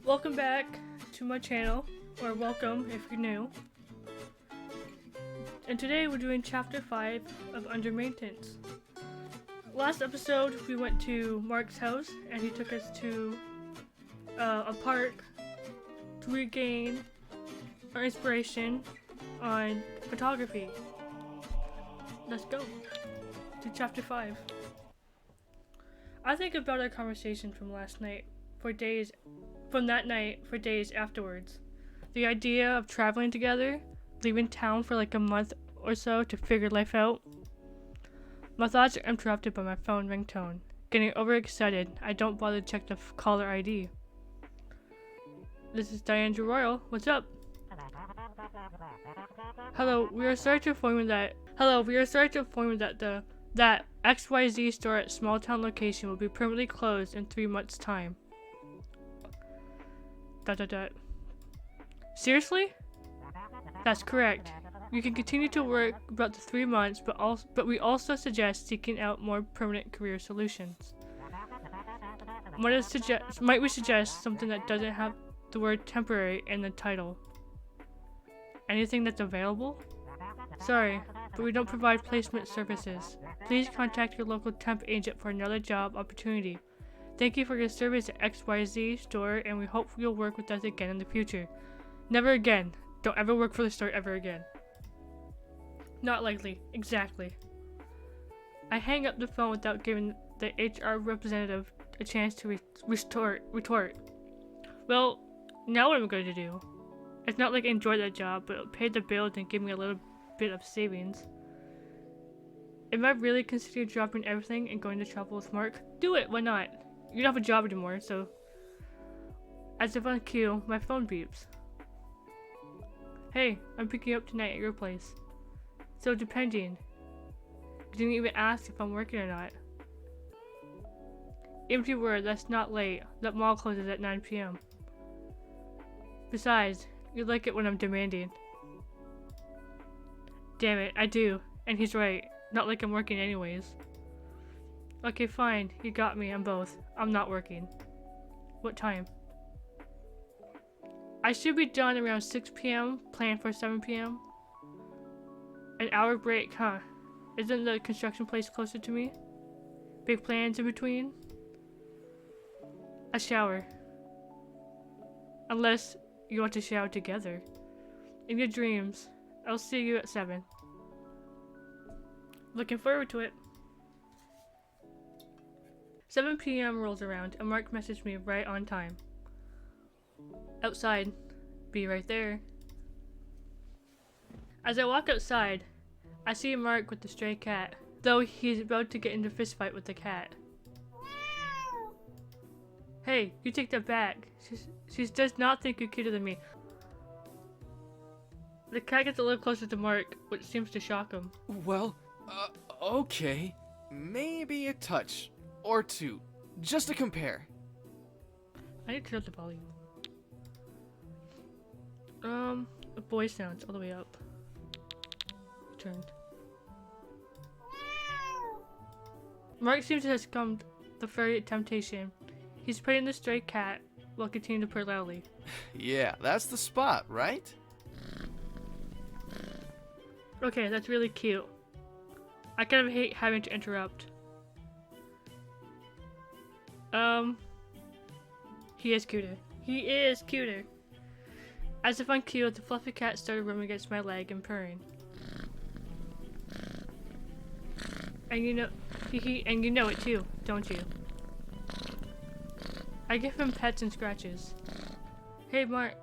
Welcome back to my channel, or welcome if you're new. And today we're doing chapter 5 of Under Maintenance. Last episode we went to Mark's house and he took us to a park to regain our inspiration on photography. Let's go to chapter 5. I think about our conversation from last night for days afterwards. The idea of traveling together, leaving town for like a month or so to figure life out. My thoughts are interrupted by my phone ringtone. Getting overexcited, I don't bother to check the caller ID. This is Diane Royal. What's up? Hello, we are sorry to inform you that that XYZ store at small town location will be permanently closed in 3 months' time. ... Seriously? That's correct. You can continue to work about the 3 months, but we also suggest seeking out more permanent career solutions. Might we suggest something that doesn't have the word temporary in the title? Anything that's available? Sorry, but we don't provide placement services. Please contact your local temp agent for another job opportunity. Thank you for your service at XYZ store, and we hope you'll work with us again in the future. Never again. Don't ever work for the store ever again. Not likely. Exactly. I hang up the phone without giving the HR representative a chance to retort. Well, now what am I going to do? It's not like I enjoy that job, but it'll pay the bills and give me a little bit of savings. Am I really considering dropping everything and going to travel with Mark? Do it! Why not? You don't have a job anymore, so... As if on cue, my phone beeps. Hey, I'm picking you up tonight at your place. So depending. You didn't even ask if I'm working or not. Empty word, that's not late. That mall closes at 9 p.m. Besides, you like it when I'm demanding. Damn it, I do. And he's right. Not like I'm working anyways. Okay, fine. You got me on both. I'm not working. What time? I should be done around 6 p.m. Planned for 7 p.m. An hour break, huh? Isn't the construction place closer to me? Big plans in between? A shower. Unless you want to shower together. In your dreams. I'll see you at 7. Looking forward to it. 7 p.m. rolls around and Mark messaged me right on time. Outside. Be right there. As I walk outside, I see Mark with the stray cat, though he's about to get into a fist fight with the cat. Hey, you take that back. She does not think you're cuter than me. The cat gets a little closer to Mark, which seems to shock him. Well, okay. Maybe a touch. Or two. Just to compare. I need to turn up the volume. The voice sounds all the way up. Turned. Mark seems to have succumbed the furry temptation. He's petting the stray cat while continuing to purr loudly. Yeah, that's the spot, right? Okay, that's really cute. I kind of hate having to interrupt. He is cuter. He is cuter. As if on cue, the fluffy cat started rubbing against my leg and purring. And you know it too, don't you? I give him pets and scratches. Hey Mark,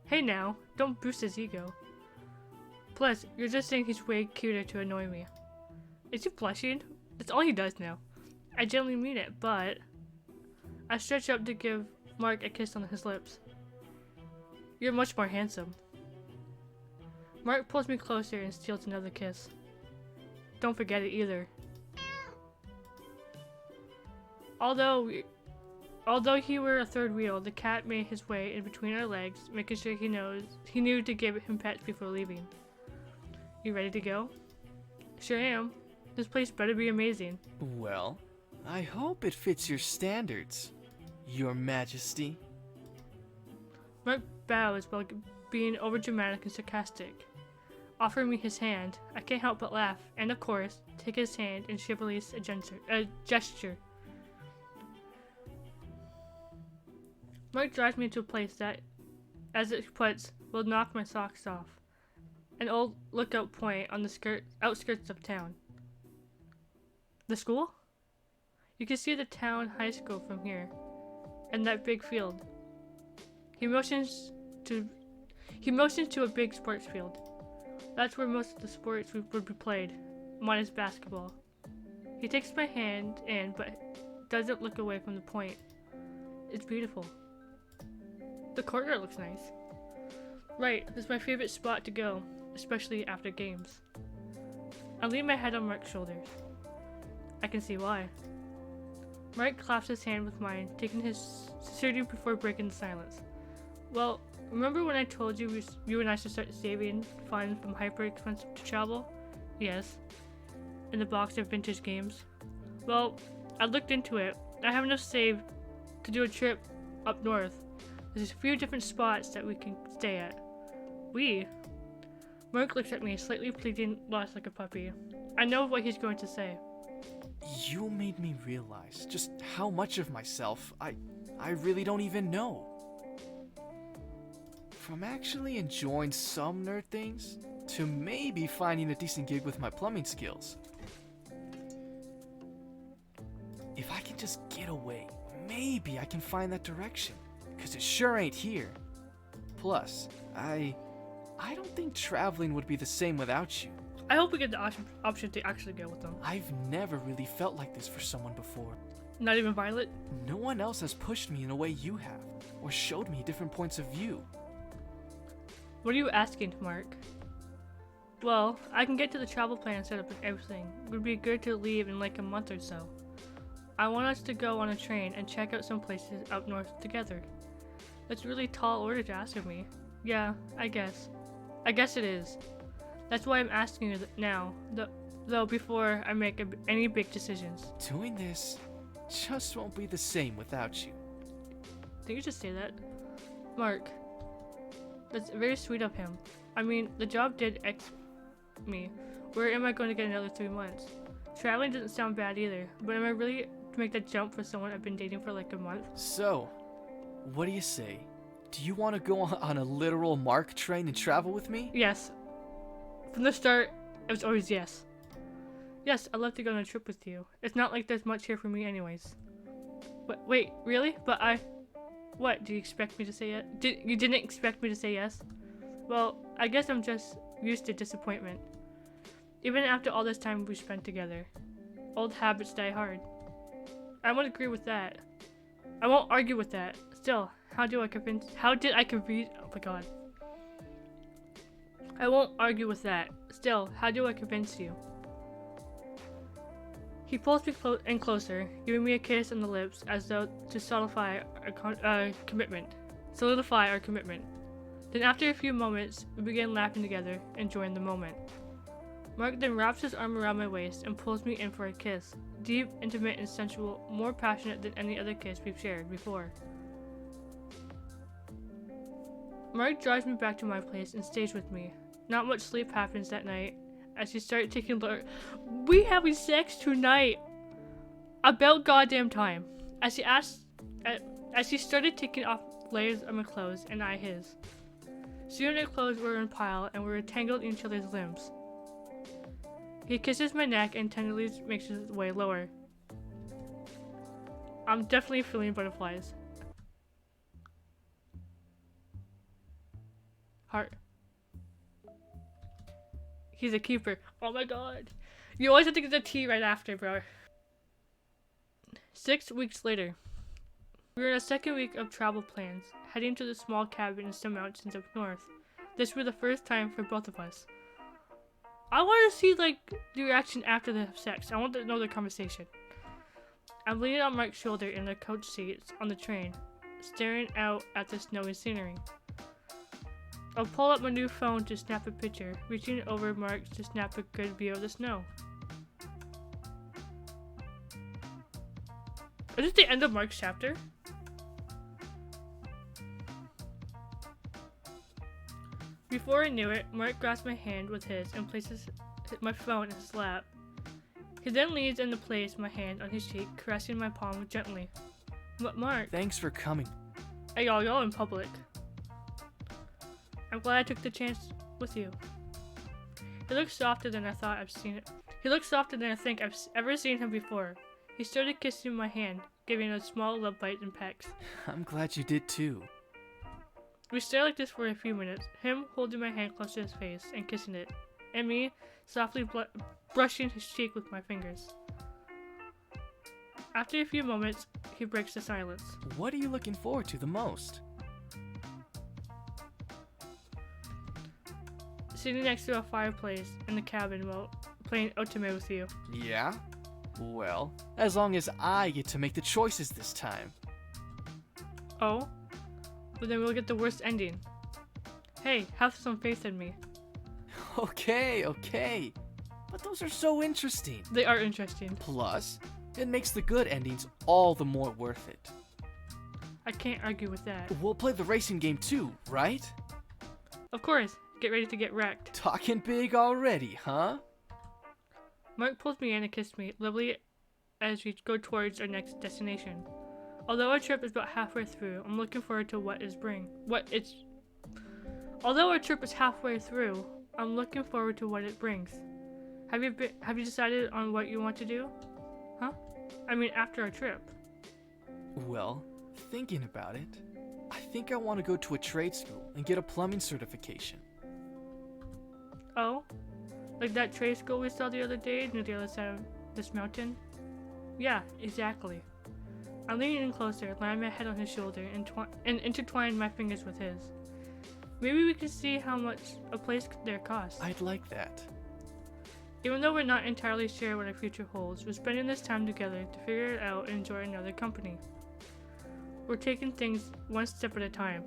hey now, don't boost his ego. Plus, you're just saying he's way cuter to annoy me. Is he blushing? That's all he does now. I genuinely mean it, but... I stretch up to give Mark a kiss on his lips. You're much more handsome. Mark pulls me closer and steals another kiss. Don't forget it either. Although he were a third wheel, the cat made his way in between our legs, making sure he knew to give him pets before leaving. You ready to go? Sure am. This place better be amazing. Well, I hope it fits your standards, Your Majesty. Mark bows while being overdramatic and sarcastic, offering me his hand. I can't help but laugh, and of course, take his hand and release a gesture. Mark drives me to a place that, as it puts, will knock my socks off. An old lookout point on the outskirts of town. The school? You can see the town high school from here, and that big field. He motions to a big sports field. That's where most of the sports would be played, minus basketball. He takes my hand in, but doesn't look away from the point. It's beautiful. The courtyard looks nice. Right, this is my favorite spot to go, especially after games. I lean my head on Mark's shoulders. I can see why. Mark claps his hand with mine, taking his surgery before breaking the silence. Well, remember when I told you you and I should start saving funds from hyper expensive to travel? Yes. In the box of vintage games? Well, I looked into it. I have enough saved to do a trip up north. There's a few different spots that we can stay at. Mark looks at me, slightly pleading, lost like a puppy. I know what he's going to say. You made me realize just how much of myself I really don't even know. From actually enjoying some nerd things, to maybe finding a decent gig with my plumbing skills. If I can just get away, maybe I can find that direction, 'cause it sure ain't here. Plus, I don't think traveling would be the same without you. I hope we get the option to actually go with them. I've never really felt like this for someone before. Not even Violet? No one else has pushed me in a way you have, or showed me different points of view. What are you asking, Mark? Well, I can get to the travel plan set up and everything. It would be good to leave in like a month or so. I want us to go on a train and check out some places up north together. That's a really tall order to ask of me. Yeah, I guess. I guess it is. That's why I'm asking you now, though before I make any big decisions. Doing this just won't be the same without you. Didn't you just say that? Mark, that's very sweet of him. I mean, the job did me. Where am I going to get another 3 months? Traveling doesn't sound bad either, but am I really to make that jump for someone I've been dating for like a month? So, what do you say? Do you want to go on a literal Mark train and travel with me? Yes. From the start, it was always yes. Yes, I'd love to go on a trip with you. It's not like there's much here for me anyways. But wait, really? What, do you expect me to say yes? You didn't expect me to say yes? Well, I guess I'm just used to disappointment. Even after all this time we spent together. Old habits die hard. I won't agree with that. I won't argue with that. Still, how did I convince, oh my god. I won't argue with that. Still, how do I convince you? He pulls me in closer, giving me a kiss on the lips as though to solidify our commitment. Then after a few moments, we began laughing together, enjoying the moment. Mark then wraps his arm around my waist and pulls me in for a kiss. Deep, intimate, and sensual, more passionate than any other kiss we've shared before. Mark drives me back to my place and stays with me. Not much sleep happens that night, as he started taking We having sex tonight! About goddamn time. As he started taking off layers of my clothes and I his. Soon our clothes were in a pile and we were tangled in each other's limbs. He kisses my neck and tenderly makes his way lower. I'm definitely feeling butterflies. Heart. He's a keeper. Oh my god. You always have to get the tea right after, bro. 6 weeks later. We were in a second week of travel plans, heading to the small cabin in some mountains up north. This was the first time for both of us. I want to see, like, the reaction after the sex. I want to know the conversation. I'm leaning on Mark's shoulder in the coach seats on the train, staring out at the snowy scenery. I'll pull up my new phone to snap a picture, reaching over Mark to snap a good view of the snow. Is this the end of Mark's chapter? Before I knew it, Mark grasps my hand with his and places my phone in his lap. He then leans in to place my hand on his cheek, caressing my palm gently. Mark, Thanks for coming. hey y'all in public. I'm glad I took the chance with you. He looks softer than I thought I've seen it. He looks softer than I think I've ever seen him before. He started kissing my hand, giving a small love bite and pecks. I'm glad you did too. We stayed like this for a few minutes, him holding my hand close to his face and kissing it, and me softly brushing his cheek with my fingers. After a few moments, he breaks the silence. What are you looking forward to the most? Sitting next to a fireplace in the cabin while playing Otome with you. Yeah? Well, as long as I get to make the choices this time. Oh? But then we'll get the worst ending. Hey, have some faith in me. Okay. But those are so interesting. They are interesting. Plus, it makes the good endings all the more worth it. I can't argue with that. We'll play the racing game too, right? Of course, get ready to get wrecked. Talking big already, huh? Mark pulls me in and kisses me lovely as we go towards our next destination. Although our trip is about halfway through, I'm looking forward to Although our trip is halfway through, I'm looking forward to what it brings. Have you decided on what you want to do? Huh? I mean, after our trip. Well, thinking about it, I think I want to go to a trade school and get a plumbing certification. Oh? Like that trade school we saw the other day near the other side of this mountain? Yeah, exactly. I'm leaning in closer, laying my head on his shoulder and intertwining my fingers with his. Maybe we can see how much a place there costs. I'd like that. Even though we're not entirely sure what our future holds, we're spending this time together to figure it out and enjoy another company. We're taking things one step at a time.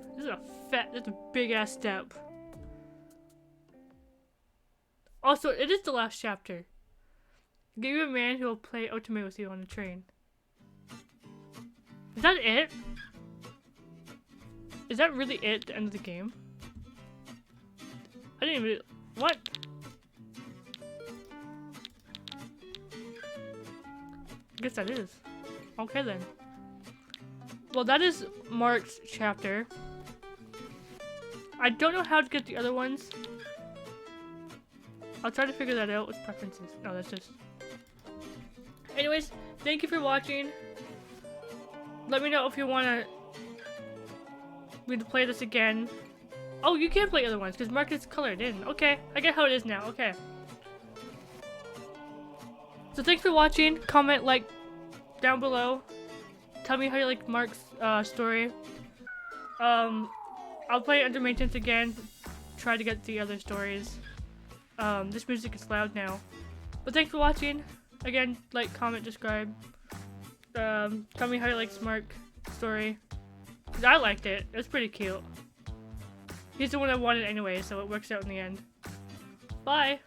That's a big ass step. Also, it is the last chapter. Give you a man who will play Otome with you on the train. Is that it? Is that really it at the end of the game? I didn't even... What? I guess that is. Okay then. Well, that is Mark's chapter. I don't know how to get the other ones. I'll try to figure that out with preferences. No, that's just... Anyways, thank you for watching. Let me know if you want me to play this again. Oh, you can play other ones because Mark is colored in. Okay, I get how it is now. Okay. So thanks for watching. Comment, like, down below. Tell me how you like Mark's story. I'll play Under Maintenance again. Try to get the other stories. This music is loud now. But thanks for watching. Again, like, comment, subscribe. Tell me how you like Mark's story. 'Cause I liked it. It was pretty cute. He's the one I wanted anyway, so it works out in the end. Bye!